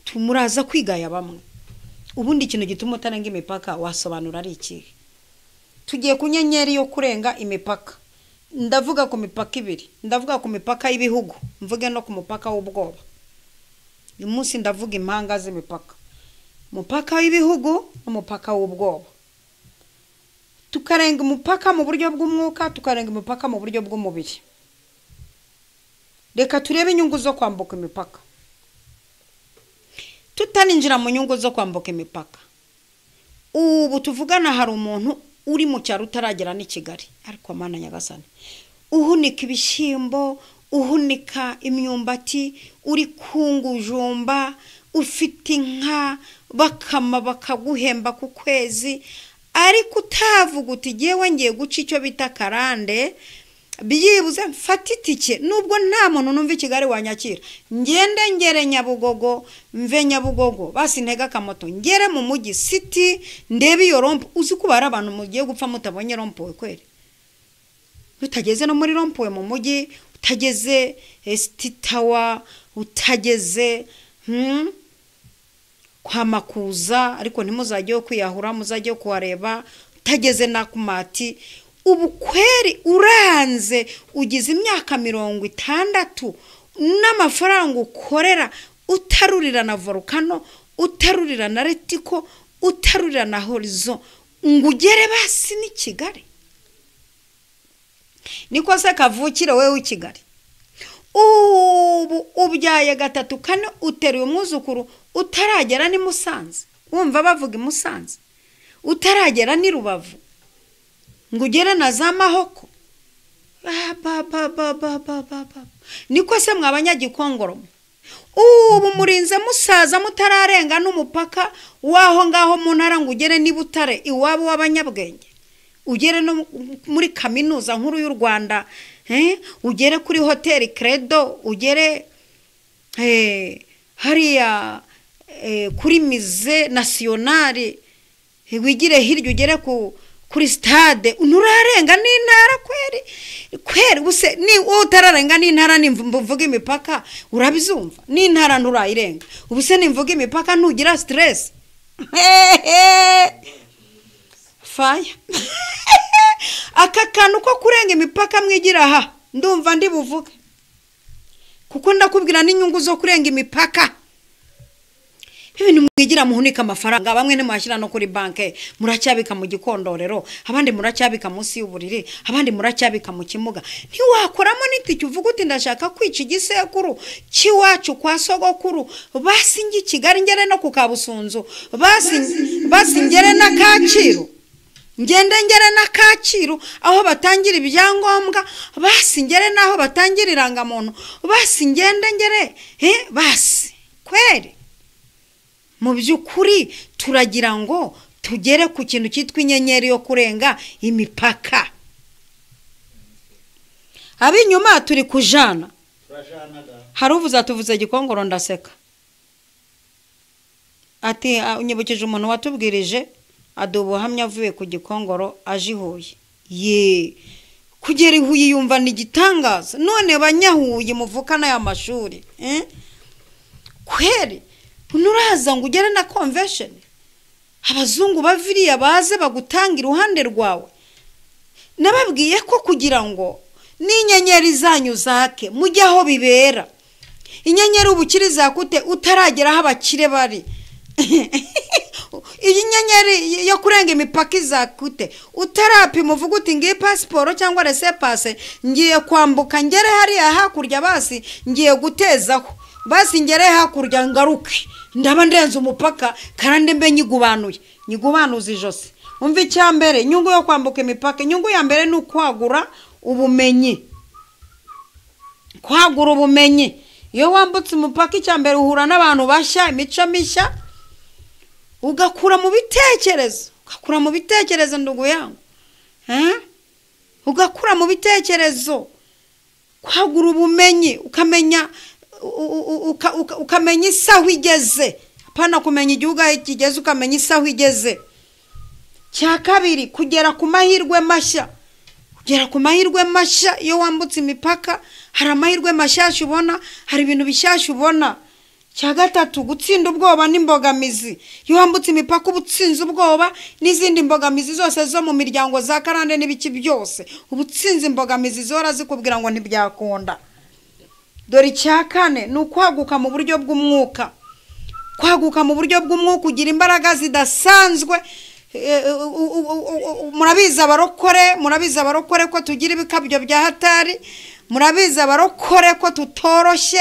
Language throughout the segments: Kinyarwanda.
tumuraza kwigaya bamwe. Ubundi ikintu gituma utarenga imipaka wasobanura ari iki? Tugiye ku nyenyeri yo kurenga imipaka. Ndavuga ku mipaka ibiri. Ndavuga ku mipaka y'ibihugu, mvuge no ku mupaka w'ubwoba. Uyu munsi ndavuga impanga z'imipaka. Mupaka w'ibihugu n'umupaka w'ubwoba. Tukarenga umupaka mu buryo bw'umwuka, tukarenga umupaka mu buryo bw'umubiri. Reka turebe inyungu zo kwambuka imipaka. Tutaninjira mu nyungu zo kwambuka imipaka. Ubu tuvugana hari umuntu uri mu cyaro utaragera ni Kigali, ariko Mana Nyagasani, uhunika ibishyimbo, uhunika imyumbati, uri kungujumba, ufite inka bakama bakaguhemba ku kwezi, ariko utavuga uti giyewe ngiye guca icyo bita karande, byibuze mfata itike nubwo nta muntu numva Kigali wanyakira, ngende ngere Nyabugogo, mve Nyabugogo basi ntega akamoto ngere mu mujyi city, ndebe iyo rompo. Uzi ko bari abantu mugiye gupfa mutabonye rompo kwere, utageze no muri rompo mu mujyi, utageze Tower, utageze kwa Makuza, ariko ntimuzajye kwiyahura, muzajye kuhareba, utageze na Kumati. Ubu kweri uranze ugize imyaka 60 n'amafaranga ukorera, utarurira na Volcano, utarurira na Retiko, utarurira na Horizon, ngugere basi ni Kigali. Niko se kavukire wewe Kigali. Ubu ubyaye 3 4 uteruye umwuzukuru, utaragera ni Musanze. Wumva bavuga Musanze, utaragera ni Rubavu, ngugere na za Mahoko. Niko se mwabanyagikongoro. Ubu murinze musaza mutararenga n'umupaka waho ngaho mu ntara, ngugere ni Butare iwabo w'abanyabwenge, ugere no muri kaminuza nkuru y'u Rwanda, ugere kuri Hotel Credo, ugere hariya kuri Musée National, wigire hirya ugere kuri stade. Unurarenga n'intara kweri buse ni utararenga n'intara, nimvuga imipaka urabizumva, n'intara nturayirenga. Ubuse nimvuga imipaka ntugira stress. Fire. Aka kantu ko kurenga imipaka mwigira aha ndumva ndi buvuge, kuko ndakubwira n'inyungu zo kurenga imipaka. Ibintu mwigira muhunika amafaranga, bamwe ntimwashyira no kuri banke, muracyabika mu gikondorero, abandi muracyabika munsi y'uburiri, abandi muracyabika mu kimuga. Ntiwakoramo n'itike uvuga uti ndashaka kwica igisekuru kiwacu kwa sogokuru, basi ngi Kigali ngere no ku Kabusunzu, basi ngere na Kacyiru, ngere na Kacyiru aho batangira ibyangombwa, basi ngere naho batangira irangamuntu, basi ngere basi kweri. Mu byukuri turagira ngo tugere ku kintu cyitwa inyenyeri yo kurenga imipaka. Abinyuma turi kujana. Haruvuza tuvuze Gikongoro ndaseka. Ati unyibukije umuntu watubwirije adubuhamya avuye ku Gikongoro aje Huye. Kugera Huye yumva ni gitangaza. None banyahuye muvukana ya mashuri, kweri unuraza ngo ugere na convention, abazungu baviriya baze bagutanga iruhande rwawe. Nababwiye ko kugira ngo n'inyenyeri zanyu zake mujye aho bibera. Inyenyeri ubukiri zakute utaragera aho abakire bari. Iyi nyenyeri yo kurenga imipaka izakute utarapima uvuga uti ngiye passport cyangwa laissez-passer, ngiye kwambuka ngere hariya hakurya, basi ngiye gutezaho, basi ngere hakurya ngaruke, ndaba ndenze umupaka karande mbe nyigubanuza ijose. Umva icyambere nyungu yo kwambuka imipaka, nyungu ya mbere ni kwagura ubumenyi. Kwagura ubumenyi. Iyo wambutse umupaka icyambere uhura n'abantu bashya, imico mishya, ugakura mu bitekerezo, ndugu yangu. Ugakura mu bitekerezo. Kwagura ubumenyi, ukamenya isaho igeze, apana kumenya igihugu aho kigeze, ukamenya isaho igeze. Cya kabiri kugera ku mahirwe mashya. Kugera ku mahirwe mashya iyo wambutse imipaka, hari amahirwe mashyashya ubona, hari ibintu bishyashya ubona. cya gatatu gutsinda ubwoba n'imbogamizi. Iyo wambutse imipaka ubutsinze ubwoba n'izindi mbogamizi zose zo mu miryango za karande n'ibiki byose, ubutsinze imbogamizi zora zikubwira ngo ntibyakunda. Dore icya kane ni ukwaguka mu buryo bw'umwuka. Kwaguka mu buryo bw'umwuka ugira imbaraga zidasanzwe. Murabizi abarokore ko tugira ibikabyo bya hatari. Murabizi abarokore ko tutoroshye.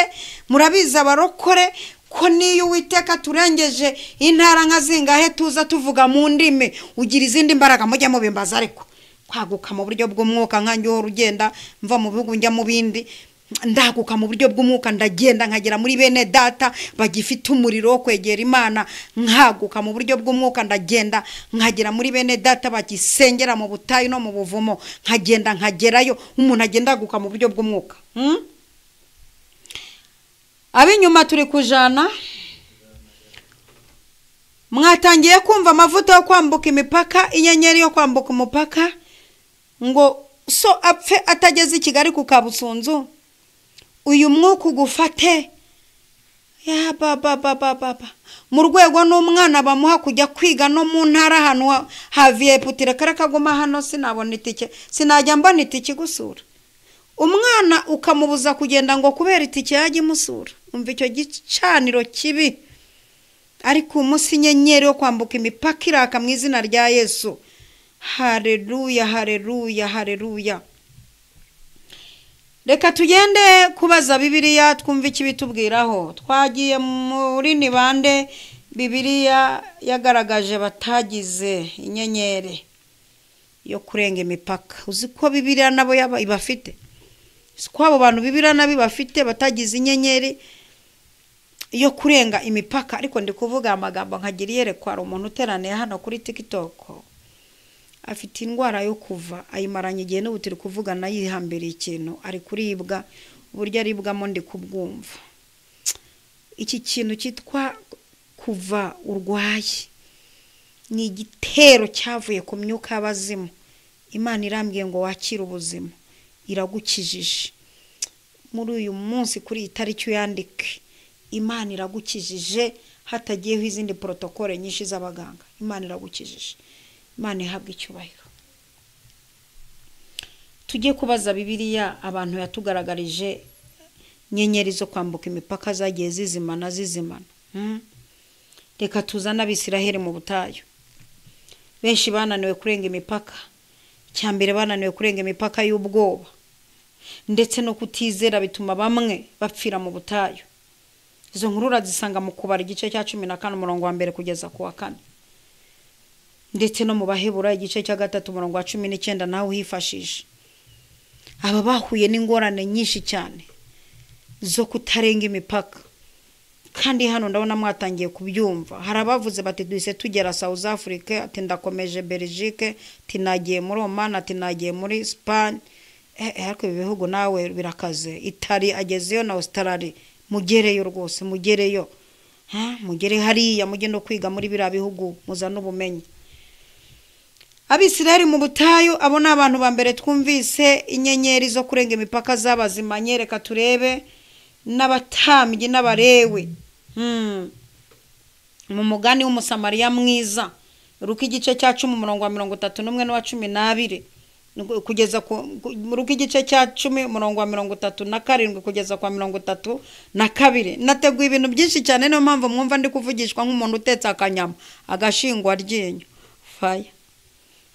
Murabizi abarokore ko niyo Uwiteka turengeje intara nka zingahe tuza tuvuga mu ndimi, ugira izindi mbaraga mujya mu bimbaza. Ariko kwaguka mu buryo bw'umwuka nkanjye uhora ugenda mva mu bihugu njya mu bindi, ndaguka mu buryo bw'umwuka ndagenda nkagera muri bene data bagifite umuriro wo kwegera Imana. Nkaguka mu buryo bw'umwuka ndagenda nkagera muri bene data bagisengera mu butayu no mu buvumo, nkagenda nkagerayo. Umuntu agenda aguka mu buryo bw'umwuka. Abinyuma turi kujana, mwatangiye kumva amavuta yo kwambuka imipaka, inyenyeri yo kwambuka umupaka, ngo so apfe atageze i Kigali ku Kabusunzu. Uyu mwuka ugufate ya baba mu rwego n'umwana bamuha kujya kwiga no mu ntara hano haviye putire karakaguma hano sinabona itike, sinajya mbona itike gusura umwana ukamubuza kugenda ngo kubera itike yaje musura. Umva icyo gicaniro kibi. Ariko umunsi inyenyeri yo kwambuka imipaka iraka mu izina rya Yesu. Haleluya, haleluya, haleluya. Reka tugende kubaza Bibiliya twumva ikibitubwiraho. Twagiye muri ni bande Bibiliya yagaragaje batagize inyenyeri yo kurenga imipaka. Uzi ko Bibiliya nabo ibafite? Siko abo bantu Bibiliya nabi bafite batagize inyenyeri yo kurenga imipaka. Ariko ndi kuvuga amagambo nkagira yerekwa ari umuntu uteraniye hano kuri TikTok. Afite indwara yo kuva, ayimaranye igihe n'ubu turi kuvugana yihambiriye ikintu, ari kuribwa, uburyo aribwamo ndi kubwumva. Iki kintu cyitwa kuva urwaye ni igitero cyavuye ku myuka y'abazimu. Imana irambwiye ngo wakire ubuzima, iragukijije muri uyu munsi kuri itariki uyandike. Imana iragukijije hatagiyeho izindi protokole nyinshi z'abaganga. Imana iragukijije. Imana ihabwa icyubahiro. Tujye kubaza Bibiliya abantu yatugaragarije nyenyeri zo kwambuka imipaka zagiye zizimana. Reka tuzana Abisiraheli mu butayu. Benshi bananiwe kurenga imipaka. Cyambere bananiwe kurenga imipaka y'ubwoba ndetse no kutizera, bituma bamwe bapfira mu butayu. Izo nkuru urazisanga mu Kubara igice cya 14 umurongo wa mbere kugeza ku wa 4, ndetse no mu Bahebura igice cya 3 umurongo wa 19 naho hifashije. Aba bahuye n'ingorane nyinshi cyane zo kutarenga imipaka. Kandi hano ndabona mwatangiye kubyumva. Hari abavuze bati duhise tugera South Africa, ati ndakomeje Belgique, ati nagiye muri Oman, ati nagiye muri Spain. Ariko ibihugu nawe birakaze. Italy agezeyo na Australia. Mugereyo rwose, mugereyo. Mugere hariya mujye no kwiga muri bira bihugu muzana ubumenyi. Abisiraheli mu butayu, abo ni abantu ba mbere twumvise inyenyeri zo kurenga imipaka zabazimanye. Reka turebe n'abatambyi n'abarewe mu mugani w'umusamariya mwiza, Luka igice cya 10 umurongo wa 31 n'uwa 12 kugeza ku Luka igice cya 10 umurongo wa 37 kugeza kwa 32. Nateguye ibintu byinshi cyane, niyo mpamvu mwumva ndi kuvugishwa nk'umuntu utetse akanyama agashingwa ryinyo faya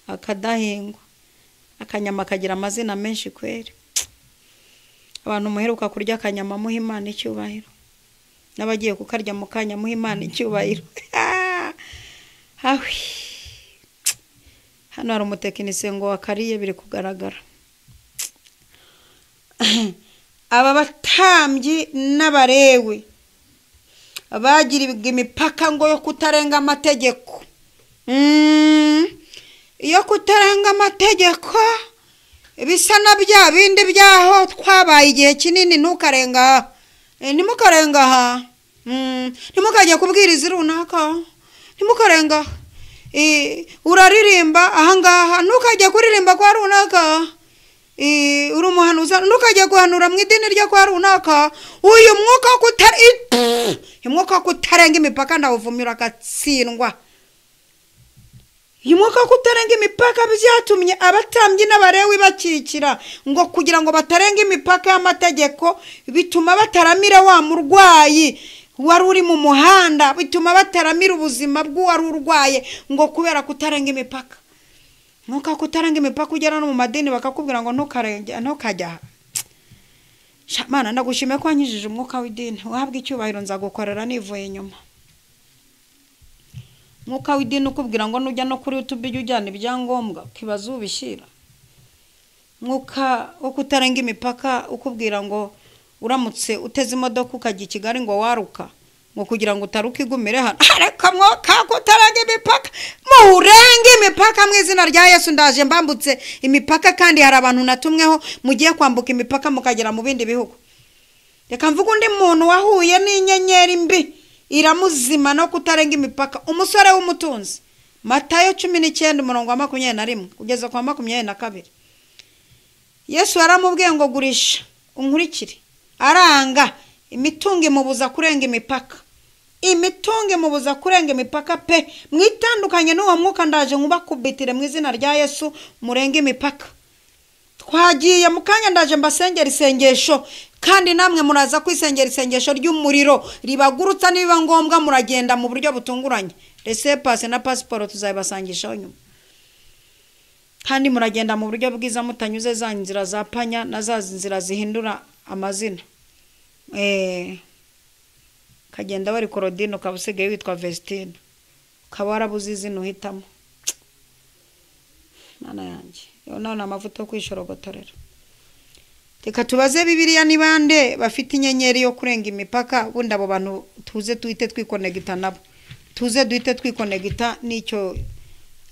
akadahingwa. Akanyama kagira amazina menshi kweri. Abantu muheruka kurya akanyama muha Imana icyubahiro, n'abagiye kukarya mu kanya muha Imana icyubahiro. Hawi hano hari umutekinisiye ngo wakariye biri kugaragara. Aba batambyi n'abarewe bagiriga imipaka ngo yo kutarenga amategeko. Iyo kutarenga amategeko bisa na bya bindi byaho twabaye igihe kinini. Ntukarenga nimukarenga nimukajya kubwiriza runaka, nimukarenga uraririmba ahangaha, ntukajya kuririmba kwa runaka, uri umuhanuzi ntukajya guhanura mu idini ryo kwa runaka uyu mwuka umwuka kutarenga imipaka ndawuvumira agatsindwa. Uyu mwuka kutarenga imipaka byatumye abatambyi n'abarewi bakikira ngo kugira ngo batarenga imipaka y'amategeko, bituma bataramira wa murwayi wari uri mu muhanda, bituma bataramira ubuzima bw'uwari urwaye ngo kubera kutarenga imipaka. Mwuka kutarenga imipaka ugera no mu madini bakakubwira ngo ntukajya. Mana ndagushime ko wanyijije umwuka w'idini, uhabwe icyubahiro nzagukorera nivuye inyuma. Mwuka w'idini ukubwira ngo nujya no kuri YouTube ujyana ibyangombwa kibazo ubishyira. Mwuka wo kutarenga imipaka ukubwira ngo uramutse uteze imodoka ukajya i Kigali ngo waruka ngo kugira ngo utaruka igumire hano. Areka mwuka kutarenga imipaka murenge imipaka mu izina rya Yesu. Ndaje mbambutse imipaka kandi hari abantu natumweho mugiye kwambuka imipaka mukagera mu bindi bihugu. Reka mvuga undi muntu wahuye n'inyenyeri mbi iramuzima no kutarenga imipaka, umusore w'umutunzi. Matayo 19:21 kugeza kwa 22. Yesu aramubwiye ngo gurisha unkurikire, aranga. Imitungo imubuza kurenga imipaka, imitungo imubuza kurenga imipaka pe. Mwitandukanye n'uwo mwuka ndaje nkubakubitire mu izina rya Yesu murenge imipaka. Twagiye mukanya ndaje mbasengera isengesho kandi namwe muraza kwisengera isengesho ry'umuriro ribagurutsa niba ngombwa muragenda mu buryo butunguranye. Resepase na passport tuzayibasangishaho nyuma. Kandi muragenda mu buryo bwiza mutanyuze za nzira za panya na za nzira zihindura amazina. Kagenda bari Korodino kabusigaye witwa Vestine. Kabara buzizino uhitamo. Mana yanjye. Yo none amavuta yo kwishorogotorera. Reka tubaze Bibiliya ni bande bafite inyenyeri yo kurenga imipaka. Bundi abo bantu tuze duhite twikonegita nabo. Tuze duhite twikonegita n'icyo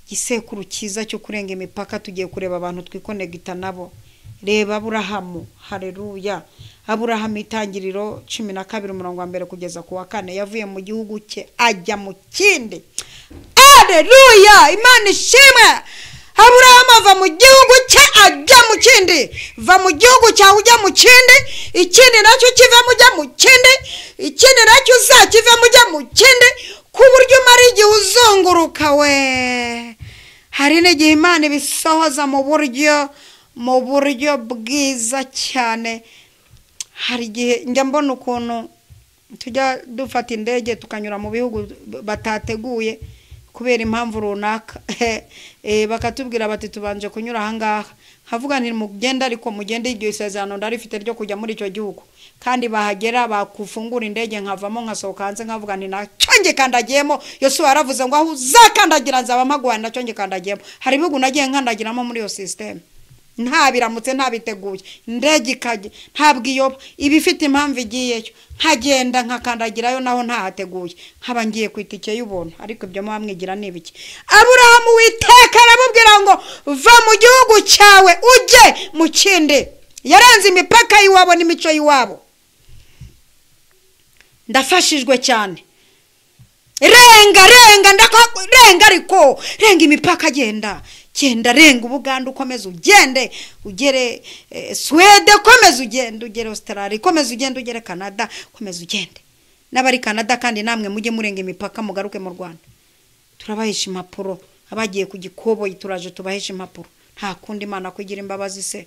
gisekuru cyiza cyo kurenga imipaka. Tugiye kureba abantu twikonegita nabo. Reba Aburahamu, haleluya. Aburahamu itangiriro 12:1 kugeza ku wa 4 yavuye mu gihugu cye ajya mu kindi. Haleluya, Imana ishimwe. Aburahamu ava mu gihugu cye ajya mu kindi. Va mu gihugu cyawe ujya mu kindi, ikindi nacyo kiva mujya mu kindi, ikindi nacyo uzakiva mujya mu kindi, ku buryo mari igihe uzunguruka we. Hari n'igihe Imana ibisohoza mu buryo bwiza cyane. Hari igihe njya mbona ukuntu tujya dufata indege tukanyura mu bihugu batateguye kubera impamvu runaka. Bakatubwira bati tubanje kunyura ahangaha. Havuga nti mugenda ariko mugende igihe isezerano ndarifite ryo kujya muri icyo gihugu. Kandi bahagera bakufungura indege nkavamo nkasohoka hanze nkavuga nti nacyo ngikandagiyemo. Yosuwa aravuze ngo aho uzakandagira nzaba mpagwana nacyo ngikandagiyemo. Hari ibihugu nagiye nkandagiramo muri iyo system. Nta biramutse nta biteguye indege ikajye ntabwo iyo ibifite impamvu igiyeyo nkagenda nkakandagirayo naho nta hateguye nkaba ngiye kwitike y'ubuntu. Ariko ibyo mwamwigira nibiki? Aburahamu witeka aramubwira ngo va mu gihugu cyawe ujye mu kindi. Yarenze imipaka y'iwabo n'imico y'iwabo. Ndafashijwe cyane. Renga ariko renga imipaka genda renga Ubuganda ukomeze ugende ugere Swede, komeze ugende ugere Australia, komeze ugende ugere Canada, komeze ugende. N'abari Canada kandi namwe mujye murenga imipaka mugaruke mu Rwanda. Turabahisha impapuro, abagiye ku Gikoboyi turaje tubahisha impapuro. Nta kundi Imana kugira imbabazi se.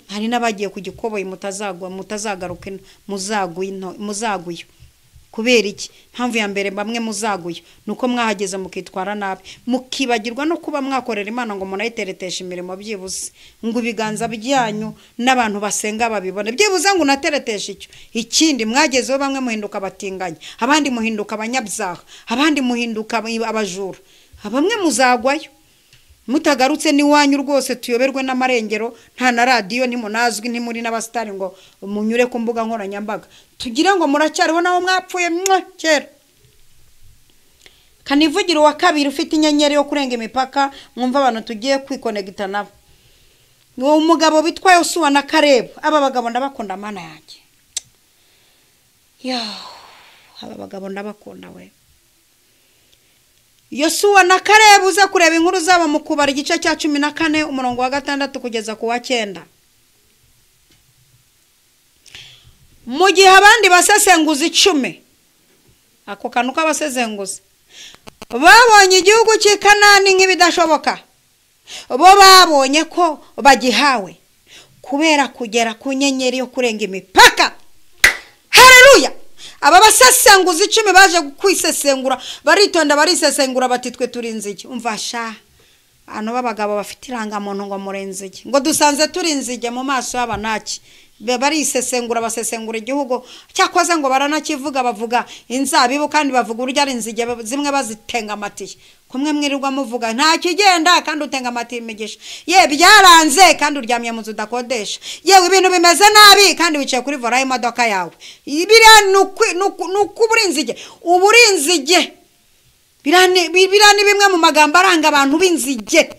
Hari n'abagiye ku Gikoboyi mutazagaruke muzaguyo. Kubera iki? Mpamvu ya mbere bamwe muzaguye nuko mwahageze mukitwara nabi, mukibagirwa no kuba mwakorera Imana ngo munayiteretesha imirimo byibuze ngo ibiganza byanyu n'abantu basenga babibone byibuze ngo unateretesha icyo. Ikindi mwagezeho bamwe muhinduka batinganya, abandi muhinduka abanyabyaha, abandi muhinduka abajura, abamwe muzagwayo. Mutagarutse ni wanyu rwose tuyoberwe n'amarengero. Nta na radio ntimunazwi ntimuri n'abastari ngo munyure ku mbuga nkoranyambaga. Tugira ngo muracyariho naho mwapfuye kera. Kanivugira wa kabiri ufite inyenyeri yo kurenga imipaka. Mwumva abantu tugiye kwikonegita nabo. Ni umugabo bitwa Yosuwa na Kalebu. Aba bagabo ndabakunda Mana yanjye. Aba bagabo ndabakunda we. Yosuwa na Kalebu uza kureba inkuru zabo mu kubara igice cya 14 umurongo wa 6 kugeza ku wa 9. mu gihe abandi basesenguza 10 ako kantu k'abasesenguza babonye igihugu cy'i Kanani nk'ibidashoboka, bo babonye ko bagihawe kubera kugera ku nyenyeri yo kurenga imipaka. Haleluya! Aba basesenguza 10 baje kwisesengura, baritonda barisesengura bati twe turinze iki. Umva sha, ano babagabo bafite irangamuntu ngo murenze iki, ngo dusanze turinze iki mu maso y'abanaki. Barisesengura basesengura igihugu, cyakoze ngo baranakivuga, bavuga inzabibu kandi bavuga urya ari inzige zimwe bazitenga amatiye. Kumwe mwirirwa muvuga nta kigenda kandi utenga amatiye imigisha. Ye byaranze kandi uryamye mu nzu udakodesha. Yewe ibintu bimeze nabi kandi wicaye kuri vola y'imodoka yawe. Biriya nuko uburinzige, uburinzige birani bimwe mu magambo aranga abantu b'inzige.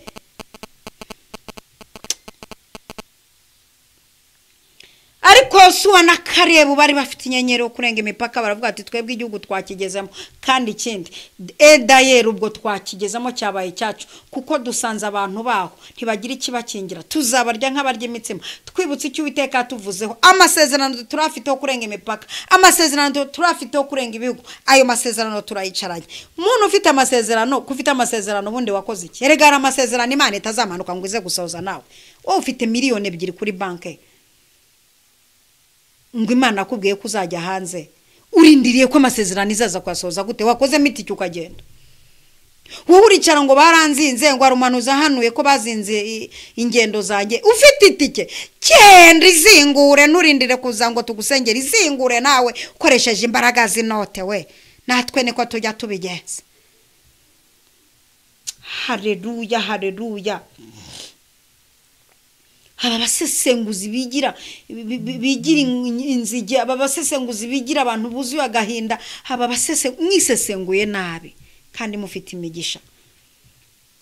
Ariko suwa na Karebu bari bafite inyenyeri yo kurenga imipaka, baravuga ati twebwe igihugu twakigezemo, kandi ikindi edayero ubwo twakigezemo cyabaye cyacu, kuko dusanze abantu baho ntibagira ikibakingira, tuzabarya nk'abarya imitsima. Twibutse icyo Uwiteka tuvuzeho, amasezerano turafite yo kurenga imipaka, amasezerano turafite yo kurenga ibihugu. Ayo masezerano turayicaranye. Umuntu ufite amasezerano, kufite amasezerano ubundi wakoze iki? Erega amasezerano Imana itazamanuka ngo ize gusoza nawe. Wowe ufite miliyoni 2 kuri banke, ngo Imana akubwiye ko uzajya hanze, urindiriye ko amasezerano izaza kwasoza gute? Wakoze miti cyukagenda. Wowe uricara ngo baranzinze, ngo arumanuza hanuye ko bazinze ingendo zanjye. Ufite itike cyenda izingure, nurindire kuza ngo tugusengera, izingure nawe ukoresheje imbaraga zinote we. Natwe niko tujya tubigenza. Haleluya, haleluya. Aba basesenguzi bigira inzige, aba basesenguzi bigira abantu buzuye agahinda, aba mwisesenguye nabi kandi mufite imigisha.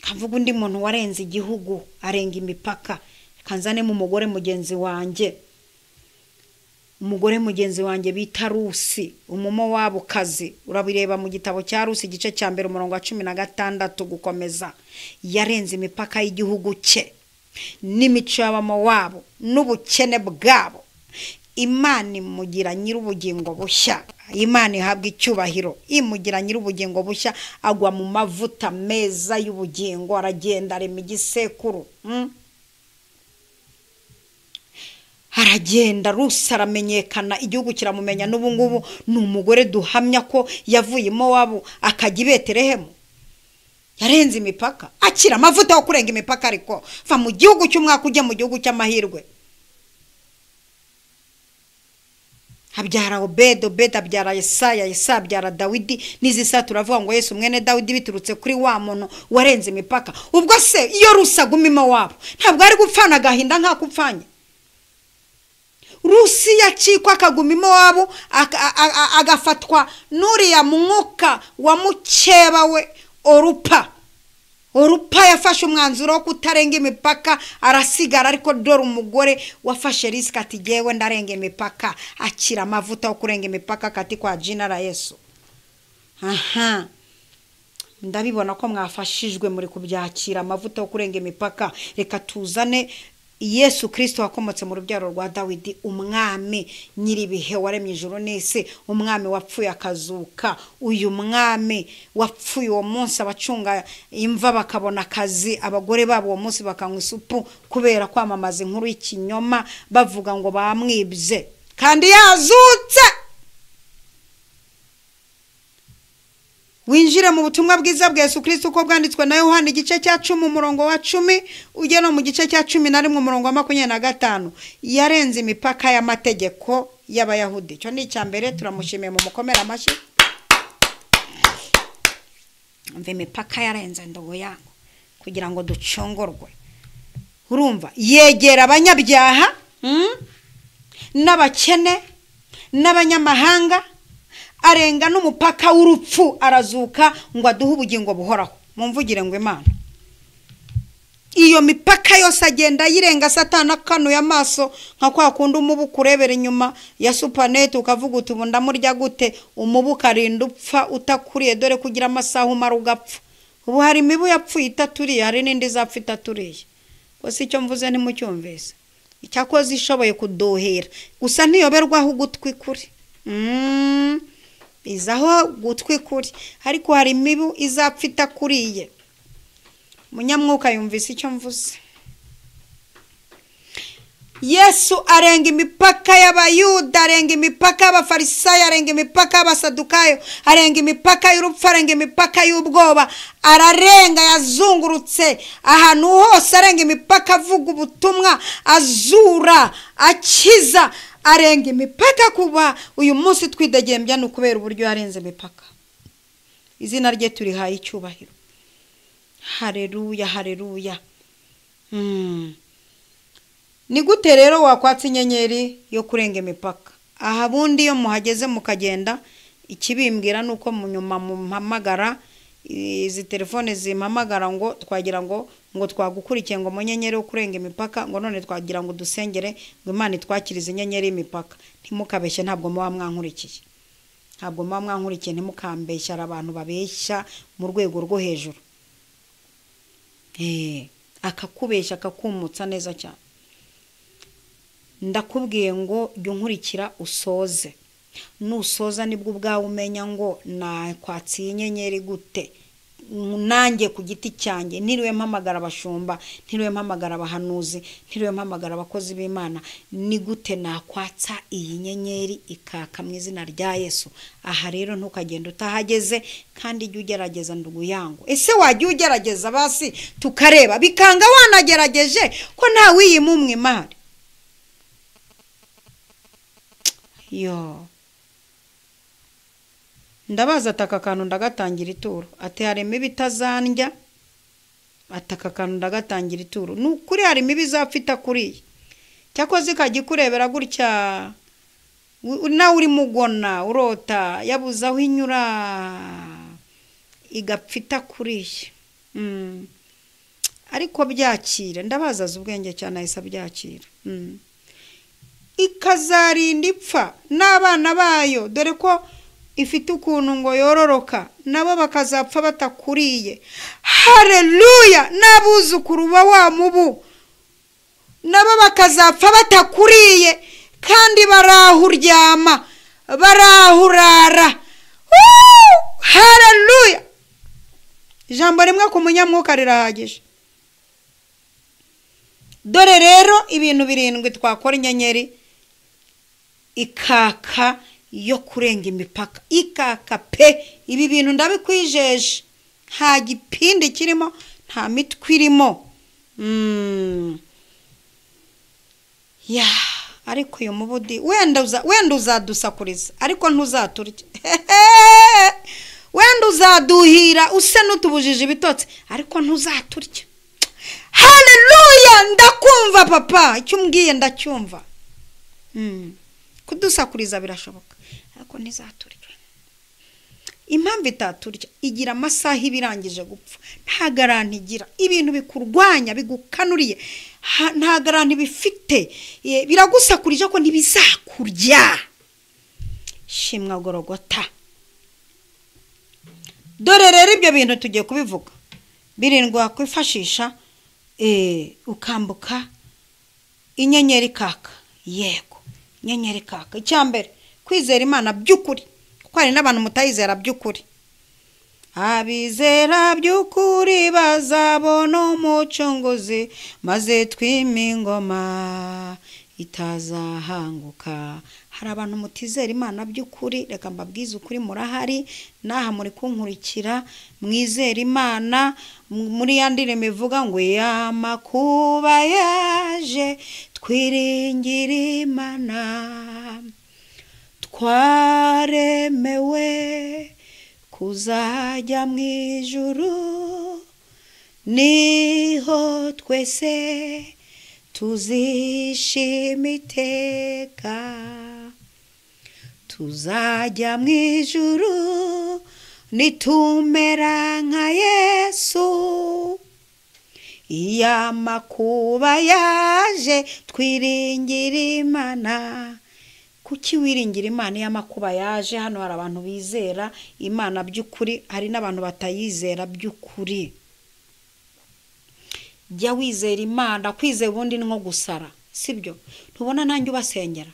Kavuga undi muntu warenze igihugu arenga imipaka, kanzane mu mugore mugenzi wanjye, umugore mugenzi wanjye bita Rusi, umumo wabo kazi. Urabireba mu gitabo cya Rusi igice cya 1 umurongo wa 16 gukomeza. Yarenze imipaka y'igihugu cye n'imico y'abamo wabo n'ubukene bwabo. Imana imugira nyir'ubugingo bushya, Imana ihabwa icyubahiro, imugira nyir'ubugingo bushya, agwa mu mavuta meza y'ubugingo, aragenda arema igisekuru. Aragenda Rusi aramenyekana, igihugu kiramumenya. N'ubu ngubu ni umugore duhamya ko yavuyemo wabo akajya i Betelehemu. Yarenze imipaka, akira amavuta yo kurenga imipaka, ariko va mu gihugu cy'umwaka ujye mu gihugu cy'amahirwe. Habyara Obedo, Obedo abyara Yesaya, Yesaya abyara Dawidi. N'izisa turavuga ngo Yesu mwene Dawidi biturutse kuri wa muntu warenze imipaka. Ubwo se iyo Rusi agumimo wabo ntabwo ari gupfana agahinda nka kupfanye? Rusi yacikwa akagumimo wabo agafatwa n'uriya mwuka wa mukeba we Orupa yafashe umwanzuro wo kutarenga imipaka, arasigara. Ariko dore umugore wafashe risk ati jewe ndarenga imipaka, akira amavuta yo kurenga imipaka kati kwa jina la Yesu. Aha, ndabibona ko mwafashijwe muri kubyakira amavuta yo kurenga imipaka. Reka tuzane Yesu Kristo wakomotse mu rubyaro rwa Dawidi, umwami nyiribihe waremye ijuru n'isi, umwami wapfuye akazuka. Uyu mwami wapfuye uwo munsi abacunga imva bakabona akazi, abagore babo uwo munsi bakanywa isupu kubera kwamamaza inkuru y'ikinyoma bavuga ngo bamwibye kandi yazutse. Winjire mu butumwa bwiza bwa Yesu Kristo uko bwanditswe na Yohana igice cya 10 umurongo wa 10 ujye no mu gice cya 11 umurongo wa 25. Yarenze imipaka y'amategeko y'Abayahudi. Cyo ni icyambere, turamushimiye mu mukomera amashyi. Mve imipaka yarenze ndogo yangu kugira ngo ducongorwe. Urumva yegera abanyabyaha n'abakene n'abanyamahanga, arenga n'umupaka w'urupfu, arazuka ngo aduhe ubugingo buhoraho. Mumvugire ngo Imana iyo mipaka yose agenda yirenga. Satani akanuye amaso nka kwa kundi umubu kurebera inyuma ya supanete ukavuga uti ndamurya gute, umubu karinda upfa utakuriye, dore kugira amasaha umara ugapfa. Ubu hari imibu yapfuye itaturiye, hari n'indi zapfa itaturiye. Ko si cyo mvuze ntimucyumvise. icyakoze ishoboye kuduhera gusa ntiyoberwaho ugutwi kuri izaho gutwi kuri ariko hari imibu izapfa itakuriye. Munyamwuka yumvise icyo mvuze. Yesu arenga imipaka y'abayuda, arenga imipaka y'abafarisayo, arenga imipaka y'abasadukayo, arenga imipaka y'urupfu, arenga imipaka y'ubwoba, ararenga yazungurutse ahantu hose, arenga imipaka avuga ubutumwa, azura, akiza, arenga imipaka. Kuba uyu munsi twidegembya no kubera uburyo yarenze imipaka. Izina rye turihaye icyubahiro. Haleluya, haleluya. Ni gute rero wakwatsa inyenyeri yo kurenga imipaka? Aha bundi iyo muhageze mukagenda, ikibimbwira nuko munyuma mumpamagara, izi telefone zimpamagara ngo twagira ngo twagukurikiye ngo munyenyeri yo kurenga imipaka, ngo none twagira ngo dusengere ngo Imana itwakirize inyenyeri y'imipaka. Ntimukabeshye, ntabwo muba mwankurikiye. Ntabwo muba mwankurikiye, ntimukambeshya abantu babeshya mu rwego rwo hejuru. Akakubeshya akakumutsa neza cyane. Ndakubwiye ngo jya unkurikira usoze. Nusoza nibwo ubwawe umenya ngo nakwatsiye inyenyeri gute. Nanjye ku giti cyanjye ntiriwe mpamagara abashumba, ntiriwe mpamagara abahanuzi, ntiriwe mpamagara abakozi b'Imana. Ni gute nakwatsa iyi nyenyeri ikaka mu izina rya Yesu? Aha rero ntukagenda utahageze, kandi jya ugerageza ndugu yangu. Ese wajya ugerageza basi tukareba bikanga wanagerageje ko nta wiyimumwe Imana? Yo, ndabaza ataka kantu ndagatangira ituro. Ati harimo ibitazandya, ataka kantu ndagatangira ituro. Nukuri harimo ibizapfita kuriye. Cyakoze ikagikurebera gutya, nawe uri mugona urota yabuze aho inyura igapfita kuriye. Ariko byakira, ndabazaza ubwenge cyane ahise byakira. Ikazarinda ipfa n'abana bayo, dore ko ifite ukuntu ngo yororoka, nabo bakazapfa batakuriye. Haleluya! N'abuzukuru ba wa mubu nabo bakazapfa batakuriye, kandi barahuryama, barahurara. Haleluya! Ijambo rimwe ku munyamwuka rirahagije. Dore rero ibintu 7 twakora inyenyeri ikaka yo kurenga imipaka. Ikaka pe, ibi bintu ndabikwijeje, nta gipindi kirimo, nta mitwe irimo. Ya, ariko uyu mubudi wenda uzadusakuriza, ariko ntuzaturya. Wenda uzaduhira use n'utubujije ibitotsi, ariko ntuzaturya. Haleluya! Ndakumva papa, icyo umbwiye ndacyumva. Kudusakuriza birashoboka, ariko ntizaturya. Impamvu itaturya, igira amasaha ibirangije gupfa. Nta garanti igira. Ibintu bikurwanya bigukanuriye, nta garanti bifite. Biragusakurije ko ntibizakurya. Shimwa Gorogota. Dore rero ibyo bintu tugiye kubivuga. 7 wakwifashisha ukambuka inyenyeri kaka. Yego, inyenyeri kaka. Icyambere, kwizera Imana by'ukuri, kuko hari n'abantu mutayizera by'ukuri. Abizera by'ukuri bazabona umucunguzi, maze twimingoma itazahanguka. Hari abantu mutizera Imana by'ukuri, reka mbabwize ukuri, murahari naha muri kunkurikira. Mwizera Imana. Muri yandire mivuga ngo yamakuba yaje twiringira Imana, twaremewe kuzajya mu ijuru, niho twese tuzishima iteka. Tuzajya mu ijuru nitumera nka Yesu. Yamakuba yaje twiringira Imana. Kuki wiringira Imana yamakuba yaje? Hano hari abantu bizera Imana by'ukuri, hari n'abantu batayizera by'ukuri. Jya wizera Imana. Kwizera ubundi nko gusara. sibyo ntubona nanjye ubasengera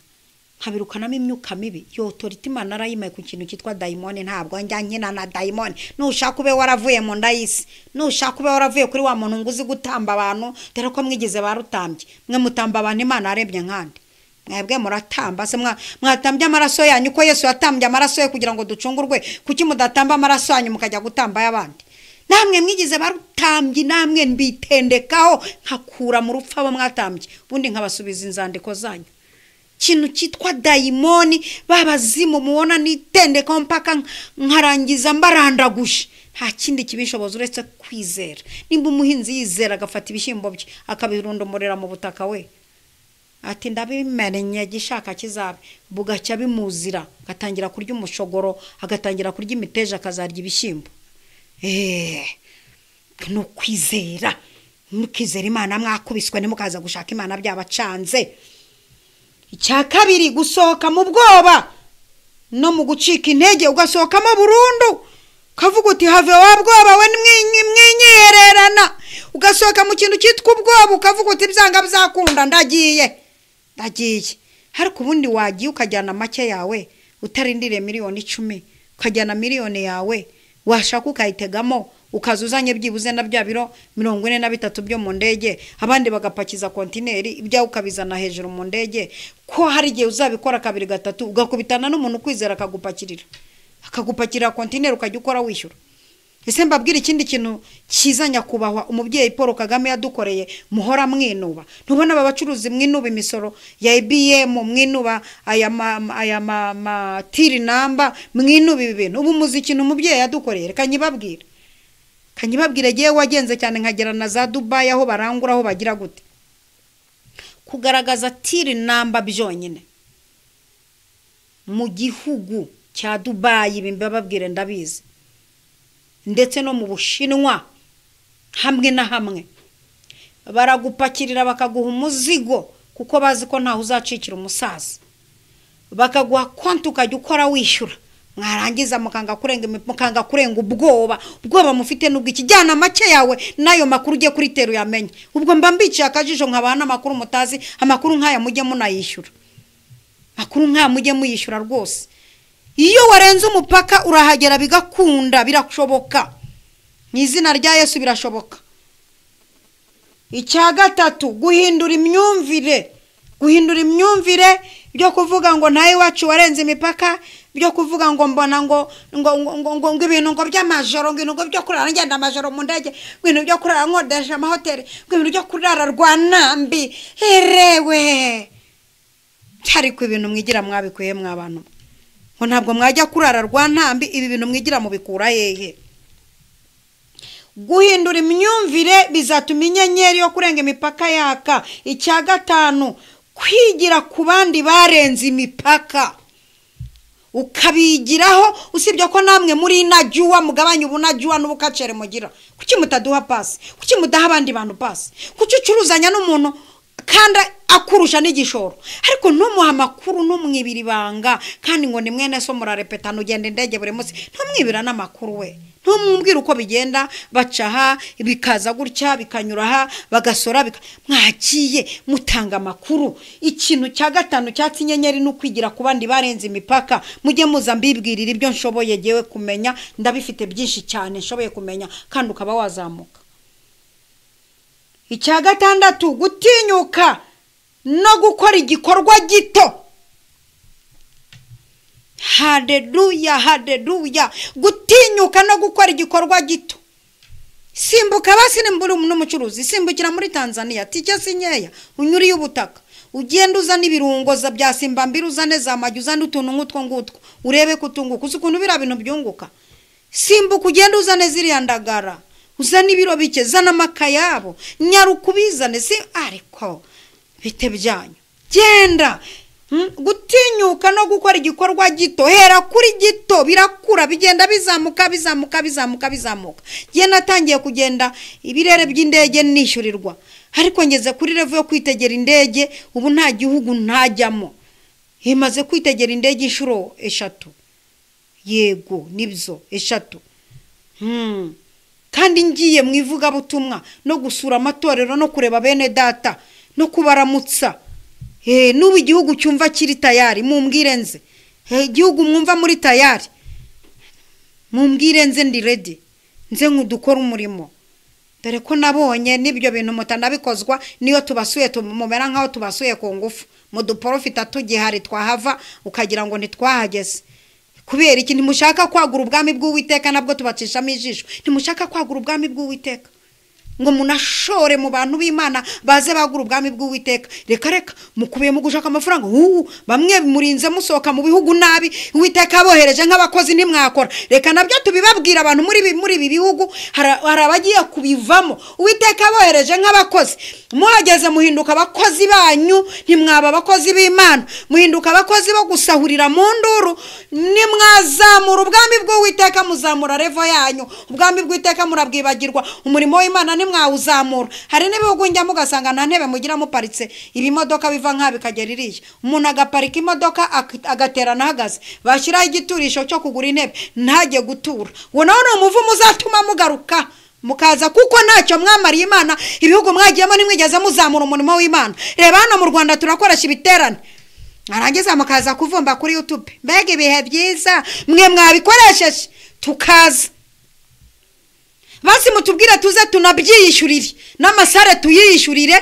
nkabirukanamo imyuka mibi yo authority Imana arayimaye ku kintu cyitwa daimoni ntabwo njyanye na daimoni nushaka ube waravuye mu ndayisi nushaka ube waravuye kuri wa muntu nguzi gutamba abantu dore ko mwigize barutambye mwe mutamba abantu Imana arebye nkandi mwebwe muratamba se mwatambye amaraso yanyu ko Yesu yatambye amaraso ye kugira ngo ducungurwe kuki mudatamba amaraso yanyu mukajya gutamba y'abandi namwe mwigize barutambye namwe mbitendekaho nkakura mu rupfu abo mwatambye ubundi nkabasubiza inzandiko zanyu kintu cyitwa daimoni babazimu muona nitendekaho mpaka nkarangiza mbarandagushe nta kindi kibishoboza uretse kwizera nimba umuhinzi yizera agafata ibishyimbo bye akabirundomorera mu butaka we ati ndabimenye gishaka kizabe bugacya bimuzira gatangira kurya umushogoro agatangira kurya imiteja akazarya ibishyimbo no kwizera mukizera Imana mwakubiswe nimukaza gushaka Imana byabacanze icya kabiri gusohoka mu bwoba no mu gucika intege ugasohokamo burundu kavuga uti have wa bwoba we mwinyererana ugasohoka mu kintu cyitwa ubwoba ukavuga uti byanga bizakunda ndagiye ariko ubundi wagiye ukajyana make yawe utarindire miliyoni 10 ukajyana miliyoni yawe washaka ukayitegamo ukazuzanye byibuze na bya biro 43 byo mu ndege abandi bagapakiza kontineri ibya ukabizana hejuru mu ndege ko hari gihe uzabikora kabiri gatatu ugakubitana n'umuntu kwizera akagupakira kontineri ukajya ukora wishyura ese mbabwira ikindi kintu kizanya kubahwa umubyeyi Paul Kagame yadukoreye muhora mwinuba ntubona abacuruzi mwinuba imisoro ya IBM mwinuba aya tiri namba mwinuba ibintu ubu muziki umubyeyi yadukoreye kanyibabwire giye wagenze cyane nkagera na za Dubai aho barangura aho bagira gute kugaragaza tiri namba byonyine mu gihugu cya Dubai bimbababwire ndabizi ndetse no mu Bushinwa hamwe na hamwe baragupakirira bakaguha umuzigo kuko bazi ko ntaho uzacikira umusaza bakaguha konti ukajya ukora wishyura mwarangiza mukanga kurenga ubwoba mufite nubwo ikijyana make yawe nayo makuru ugiye kuri teru yamenye ubwo mba mbici akajisho nkabana makuru mutazi amakuru nkaya mujye munayishyura makuru nkaya mujye muyishyura rwose iyo warenze umupaka urahagera bigakunda birashoboka n'izina rya Yesu birashoboka icya gatatu guhindura imyumvire byo kuvuga ngo nawe wacu warenze imipaka byo kuvuga ngo mbona ngo ibintu ngo by'amajoro ngo byo kurara ngenda amajoro mu ndege ibintu byo kurara nkodesha amahoteli ibintu byo kurara Rwanambi herewe cyari ku ibintu mwigira mwabikuye mwabantu ngo ntabwo mwajya kurara Rwanambi ibi bintu mwigira mu bikura hehe guhindura imyumvire bizatuma inyenyeri yo kurenga imipaka yaka icya gatanu kwigira ku bandi barenze imipaka ukabigiraho usibye ko namwe muri inajuwa mugabanya ubunajuwa n'ubukacere mugira kuki mutaduha pasi kuki mudaha abandi bantu pasi kuki ucuruzanya n'umuntu kandi akurusha n'igishoro ariko ntumuha amakuru n'umwibiri banga kandi ngo ni mwene so murarepetana ugenda indege buri munsi ntumwibira n'amakuru we ntumubwira uko bigenda bacaha bikaza gutya bikanyuraha bagasora mwagiye mutanga amakuru ikintu cya gatanu cyatsi inyenyeri no kwigira ku bandi barenze imipaka mujye muza mbibwirira ibyo nshoboye jewe kumenya ndabifite byinshi cyane nshoboye kumenya kandi ukaba wazamuka icya gatandatu gutinyuka no gukora igikorwa gito haleluya gutinyuka no gukora igikorwa gito simbuka basi nimburi n'umucuruzi simbukira muri Tanzania tike sinyeya unyuriye ubutaka ugenda uzana ibirungo za bya simbambira uzane za magi uzane utuntu nk'utwo ngutwo urebe kutunguka ukuntu bira bintu byunguka simbuka ugenda uzane ziriya ndagara uzane ibiro bike zana amakayabo nyarukubizane si ariko bite byanyu genda gutinyuka no gukora igikorwa gito hera kuri gito birakura bigenda bizamuka je natangiye kugenda ibirere by'indege nishyurirwa ariko ngeze kuri level yo kwitegera indege ubu nta gihugu ntajyamo himaze kwitegera indege inshuro 3 yego nibyo 3 kandi ngiye mwivuga butumwa no gusura amatorero no kureba bene data no kubaramutsa N'ubu igihugu cyumva kiri tayari mumbwire nze. Igihugu mwumva muri tayari mumbwire nze ndi ready nze nkudukora umurimo. Dore ko nabonye nibyo bintu mutanabikozwa niyo tubasuye tumumera nkaho tubasuye ku ngufu muduprofita tugihari twahava ukagira ngo ntitwahageze. Kubera iki ntimushaka kwagura ubwami bw'Uwiteka nabwo tubacishamo ijisho. Ntimushaka kwagura ubwami bw'Uwiteka ngo munashore mu bantu b'Imana baze bagura ubwami bw'Uwiteka. Reka mukubiye mu gushaka amafaranga. Bamwe murinze musoka mu bihugu nabi Uwiteka abohereje nk'abakozi ntimwakora. Reka nabyo tubibabwira abantu muri ibi bihugu harabagiye kubivamo. Uwiteka abohereje nk'abakozi muhageze muhinduka abakozi banyu ntimwaba abakozi b'Imana. Muhinduka abakozi bo gusahurira mu nduru. Nimwazamura ubwami bw'Uwiteka muzamura revo yanyu. Ubwami bw'Uwiteka murabwibagirwa. Umurimo w'Imana mwawuzamura. Hari n'ibihugu njya mugasanga nta ntebe mugira muparitse ibimodoka biva nka bikagera iriya. Umuntu agaparika imodoka agaterana hagaze bashyiraho igiturisho cyo kugura intebe ntajye gutura. Uwo nawo ni umuvumo uzatuma mugaruka mukaza kuko ntacyo mwamariye Imana. Ibihugu mwagiyemo nimwigeze muzamura umurimo w'Imana. Reba hano mu Rwanda turakoresha ibiterane arangiza mukaza kuvumba kuri YouTube. Mbega ibihe byiza mwe mwabikoresheje tukaza. Basi mutubwire tuze tunabyiyishurire n'amasare tuyiyishurire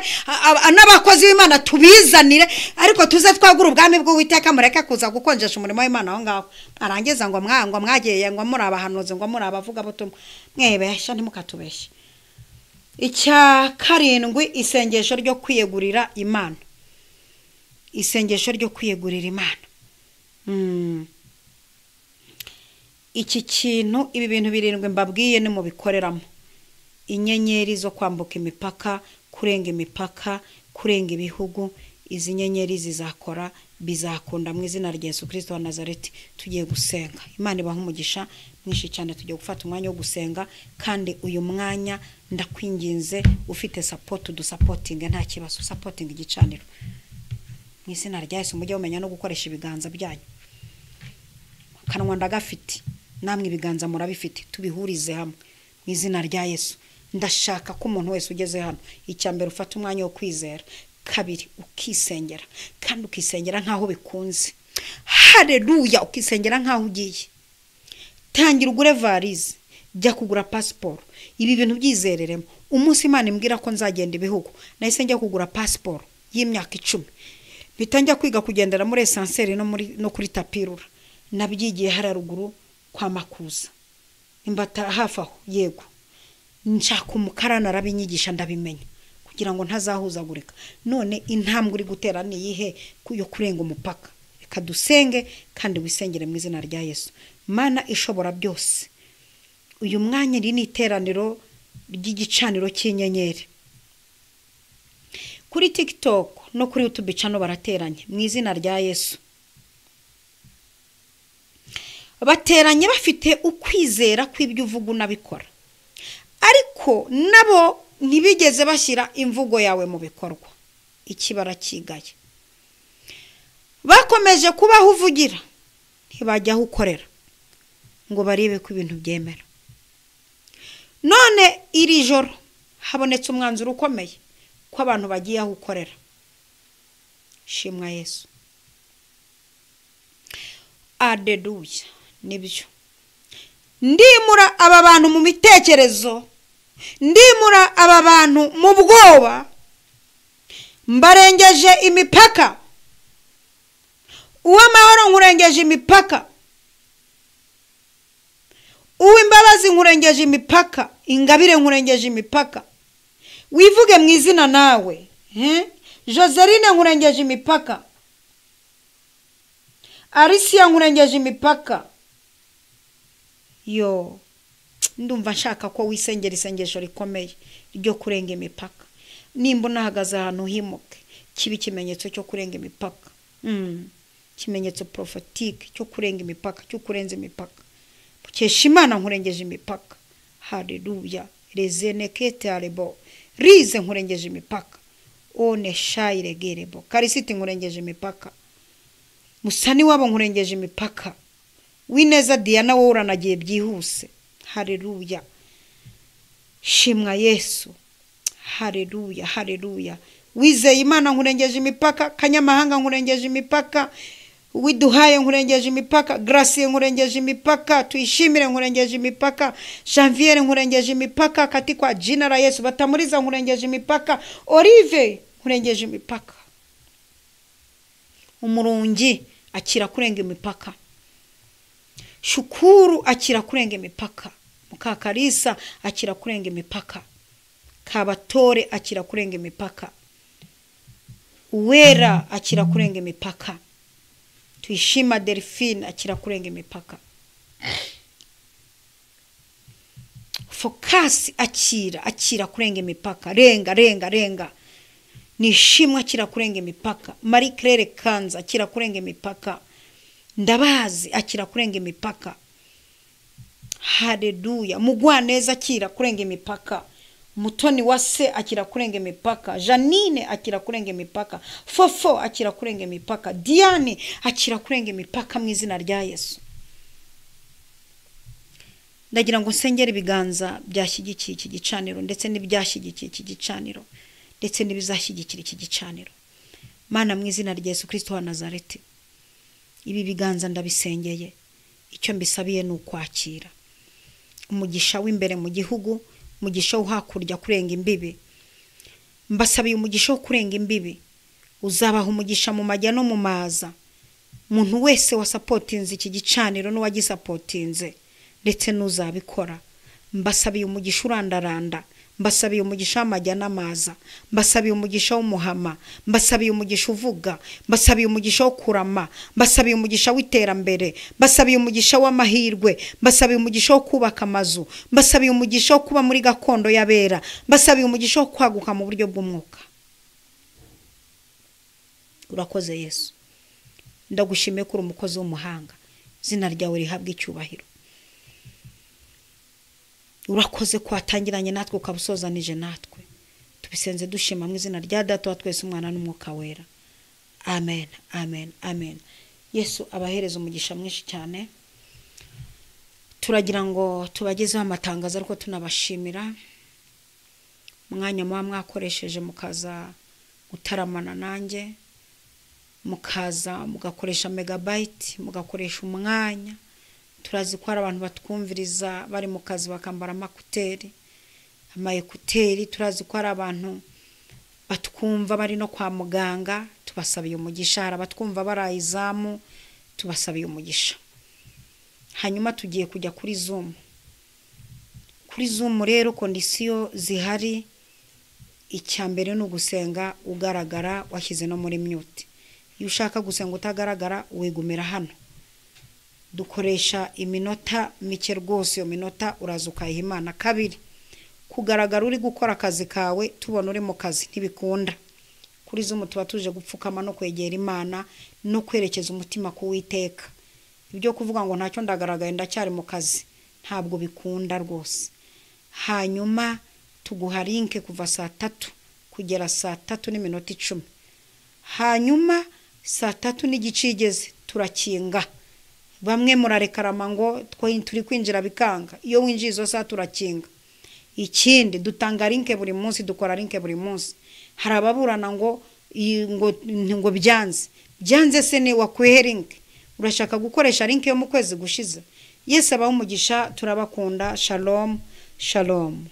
n'abakozi b'Imana tubizanire ariko tuze twagura ubwami bw'Uwiteka mureke kuza gukonjesha umurimo w'Imana aho ngaho. Arangiza ngo mwagiye ngo muri abahanuzi ngo muri abavuga butumwa mwebesha ntimukatubeshe. Icya karindwi isengesho ryo kwiyegurira Imana. Isengesho ryo kwiyegurira Imana. Iki kintu ibi bintu birindwi mbabwiye ni mu bikoreramo. Inyenyeri zo kwambuka imipaka, kurenga imipaka, kurenga ibihugu. Izi nyenyeri zizakora bizakunda mu izina rya Yesu Kristo wa Nazareti. Tugiye gusenga. Imana ibaha umugisha mwinshi cyane. Tugiye gufata umwanya wo gusenga kandi uyu mwanya ndakwinginze ufite support supporting nta kibazo supporting igicaniro. Mu izina rya Yesu mujye umenya no gukoresha ibiganza byanyu. Kanwa ndagafite namwe ibiganza murabifite tubihurize hamwe mu izina rya Yesu. Ndashaka ko umuntu wese ugeze hano icyambere ufata umwanya wo kwizera, kabiri ukisengera kandi ukisengera nkaho bikunze. Haleluya. Ukisengera nkaho ugiye. Tangira ugure varize, jya kugura passport. Ibi bintu byizereremo. Umunsi Imana imbwira ko nzagenda ibihugu nahise njya kugura passport y'imyaka 10. Bitangira kwiga kugendera muri essentiel no kuri tapirura. Nabyigiye hararuguru kwa Makuza imbata hafi aho. Yego nshaka umukara narabinyigisha ndabimenya kugira ngo ntazahuzagurika. None intambwe uri gutera ni yihe yo kurenga umupaka? Reka dusenge kandi wisengere mu izina rya Yesu. Mana ishobora byose, uyu mwanya iri ni iteraniro ry'igicaniro cy'inyenyeri. Kuri TikTok no kuri YouTube channel barateranye mu izina rya Yesu. Bateranye bafite ukwizera kw'ibyo uvuga unabikora, ariko nabo ntibigeze bashyira imvugo yawe mu bikorwa. Ikibara kigaye bakomeje kubaho uvugira ntibajya aho ukorera ngo barebe ko ibintu byemera. None iri joro habonetse umwanzuro ukomeye ko abantu bagiye aho ukorera. Shimwa Yesu. Haleluya. Nibyo ndimura aba bantu mu mitekerezo, ndimura aba bantu mu bwoba, mbarengeje imipaka. Uw'amahoro nkurengeje imipaka, uw'imbabazi nkurengeje imipaka, ingabire nkurengeje imipaka. Wivuge mu izina nawe. Joseline nkurengeje imipaka, Arisia nkurengeje imipaka. Yo ndumva nshaka ko wisengera isengesho rikomeye ryo kurenga imipaka. Nimba nahagaze ahantu himuke kibi kimenyetso cyo kurenga imipaka. Kimenyetso prophetique cyo kurenga imipaka, cyo kurenza imipaka. Bukesha Imana nkurengeje imipaka. Haleluya. Rezenekete arebo rize nkurengeje imipaka. One shaire gerebo Karisiti nkurengeje imipaka. Musani wabo nkurengeje imipaka. Wineza Diana wowe uranagiye byihuse. Haleluya. Shimwa Yesu. Haleluya. Haleluya. Wizeye Imana nkurengeje imipaka, Kanyamahanga nkurengeje imipaka, Widuhaye nkurengeje imipaka, Gracie nkurengeje imipaka, Tuyishimire nkurengeje imipaka, Janvier nkurengeje imipaka, katikwa jina la Yesu. Batamuriza nkurengeje imipaka, Olive nkurengeje imipaka. Umurungi akira kurenga imipaka, Shukuru akira kurenga imipaka, Mukakarisa akira kurenga imipaka, Kabatore akira kurenga imipaka, Uwera akira kurenga imipaka, Tuyishima Delphine akira kurenga imipaka, Focus akira kurenga imipaka, renga Nishimwe akira kurenga imipaka, Marie Claire Kanza akira kurenga imipaka, Ndabazi akira kurenga imipaka. Haleluya. Mugwaneza akira kurenga imipaka, Mutoni Wase akira kurenga imipaka, Janine akira kurenga imipaka, Fofo akira kurenga imipaka, Diane akira kurenga imipaka mu izina rya Yesu. Ndagira ngo nsengere ibiganza byashyigikiye iki gicaniro ndetse n'ibyashyigikiye iki gicaniro ndetse n'ibizashyigikira iki gicaniro. Mana mu izina rya Yesu Kristo wa Nazareti, ibi biganza ndabisengeye, icyo mbisabiye ni ukwakira umugisha w'imbere mu gihugu, umugisha wo hakurya kurenga imbibi. Mbasabiye umugisha wo kurenga imbibi, uzabaho umugisha mu majya no mu maza. Umuntu wese wa supportinze iki gicaniro n'uwagisapotinze ndetse n'uzabikora, mbasabiye umugisha urandaranda, mbasabiye umugisha w'amajya n'amaza, mbasabiye umugisha w'umuhama, mbasabiye umugisha uvuga, mbasabiye umugisha wo kurama, mbasabiye umugisha w'iterambere, mbasabiye umugisha w'amahirwe, mbasabiye umugisha wo kubaka amazu, mbasabiye umugisha wo kuba muri gakondo y'abera, mbasabiye umugisha wo kwaguka mu buryo bw'umwuka. Urakoze Yesu, ndagushimiye kuri umukozi w'umuhanga, izina ryawe rihabwe icyubahiro. Urakoze kwatangiranye natwe ukabusozanije natwe, tubisenze dushima mu izina rya Data wa twese Umwana n'Umwuka wera. Amen, amen, amen. Yesu abahereza umugisha mwinshi cyane. Turagira ngo tubagezeho amatangazo ariko tunabashimira mwanya muba mwakoresheje mukaza gutaramana nanjye, mukaza mugakoresha megabyte, mugakoresha umwanya. Turazi ko hari abantu batwumviriza bari mu kazi bakambara amayekuteri, turazi ko hari abantu batwumva bari no kwa muganga, tubasabiye umugisha. Hari abatwumva barayizamu, tubasabiye umugisha. Hanyuma tugiye kujya kuri Zoom. Kuri Zoom rero kondisiyo zihari, icyambere ni ugusenga ugaragara washyize no muri mute. Iyo ushaka gusenga utagaragara wigumira hano. Dukoresha iminota mike rwose, iyo minota uraza ukayiha Imana. Kabiri, kugaragara uri gukora akazi kawe tubona uri mu kazi ntibikunda. Kuri Zoom tuba tuje gupfukama no kwegera Imana no kwerekeza umutima ku Uwiteka. Ibyo kuvuga ngo ntacyo ndagaragaye ndacyari mu kazi ntabwo bikunda rwose. Hanyuma tuguha link kuva saa 3 kugera saa 3:10. Hanyuma saa 3:15 turakinga. Bamwe murarekarama ngo turi kwinjira bikanga. Iyo winjiye izo saa turakinga. Ikindi dutanga link buri munsi, dukora link buri munsi. Hari ababurana ngo byanze se ni wakwehe link. Urashaka gukoresha link yo mu kwezi gushize. Yesu abaho umugisha, turabakunda. Shalom, shalom.